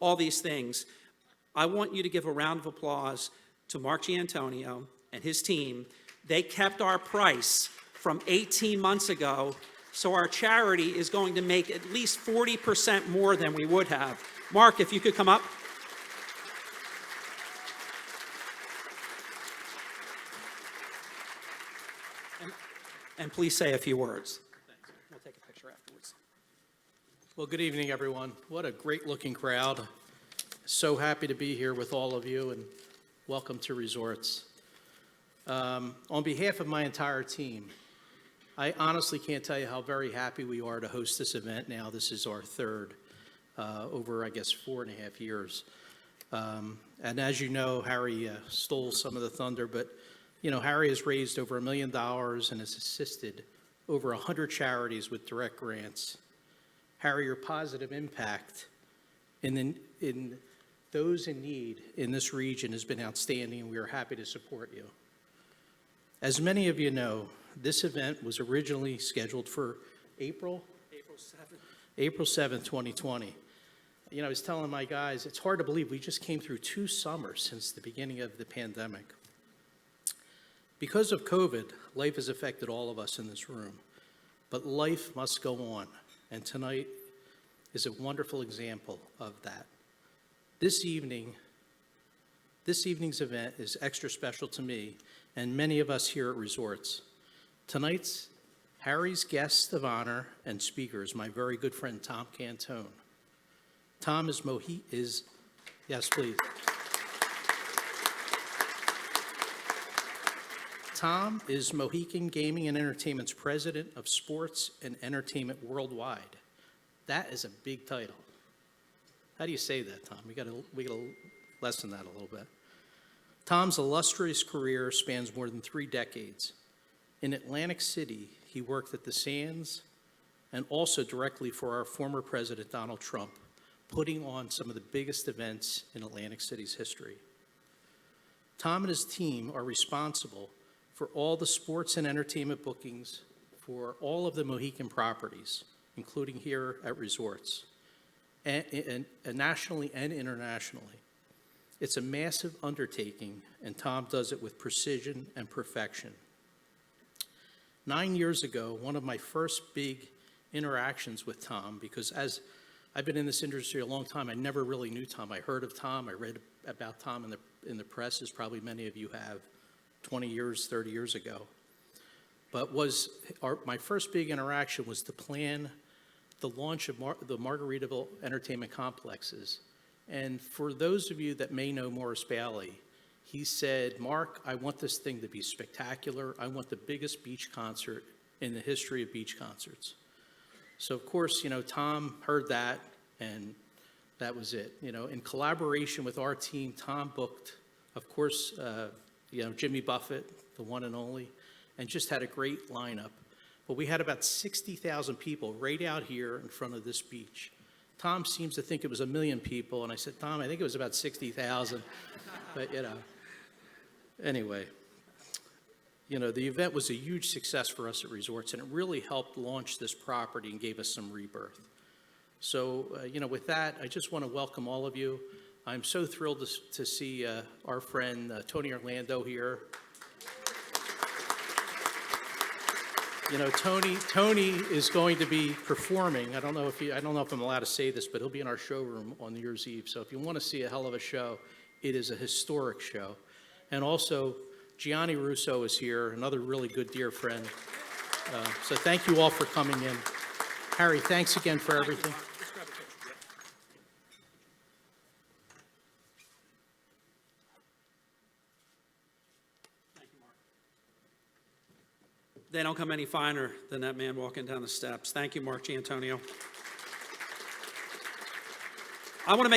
all these things. I want you to give a round of applause to Mark Giannantonio and his team. They kept our price from 18 months ago, so our charity is going to make at least 40% more than we would have. Mark, if you could come up. And please say a few words. Thanks. We'll take a picture afterwards. Well, good evening, everyone. What a great-looking crowd. So happy to be here with all of you, and welcome to Resorts. On behalf of my entire team, I honestly can't tell you how very happy we are to host this event now. This is our third over, I guess, 4.5 years. And as you know, Harry stole some of the thunder, but you know, Harry has raised over $1 million and has assisted over 100 charities with direct grants. Harry, your positive impact in those in need in this region has been outstanding, and we are happy to support you. As many of you know, this event was originally scheduled for April 7th, 2020. You know, I was telling my guys, it's hard to believe we just came through 2 summers since the beginning of the pandemic. Because of COVID, life has affected all of us in this room, but life must go on, and tonight is a wonderful example of that. This evening's event is extra special to me and many of us here at Resorts. Tonight's Harry's guest of honor and speaker is my very good friend, Tom Cantone. Tom is yes, please. Tom is Mohican Gaming and Entertainment's President of Sports and Entertainment Worldwide. That is a big title. How do you say that, Tom? We gotta lessen that a little bit. Tom's illustrious career spans more than 3 decades. In Atlantic City, he worked at the Sands and also directly for our former President Donald Trump, putting on some of the biggest events in Atlantic City's history. Tom and his team are responsible for all the sports and entertainment bookings for all of the Mohican properties, including here at Resorts, and nationally and internationally. It's a massive undertaking, and Tom does it with precision and perfection. 9 years ago, one of my first big interactions with Tom, because as I've been in this industry a long time, I never really knew Tom. I heard of Tom, I read about Tom in the press, as probably many of you have, 20 years, 30 years ago. But my first big interaction was to plan the launch of the Margaritaville entertainment complexes. And for those of you that may know Morris Bailey, he said, "Mark, I want this thing to be spectacular. I want the biggest beach concert in the history of beach concerts." So of course, you know, Tom heard that, and that was it. You know, in collaboration with our team, Tom booked, of course, you know, Jimmy Buffett, the one and only, and just had a great lineup. But we had about 60,000 people right out here in front of this beach. Tom seems to think it was 1 million people, and I said, "Tom, I think it was about 60,000. But, you know, anyway, you know, the event was a huge success for us at Resorts, and it really helped launch this property and gave us some rebirth. So, you know, with that, I just want to welcome all of you. I'm so thrilled to see our friend Tony Orlando here. You know, Tony is going to be performing. I don't know if I'm allowed to say this, but he'll be in our showroom on New Year's Eve. So if you want to see a hell of a show, it is a historic show. And also, Gianni Russo is here, another really good dear friend. So thank you all for coming in. Harry, thanks again for everything. They don't come any finer than that man walking down the steps. Thank you, Mark Giannantonio. I want to make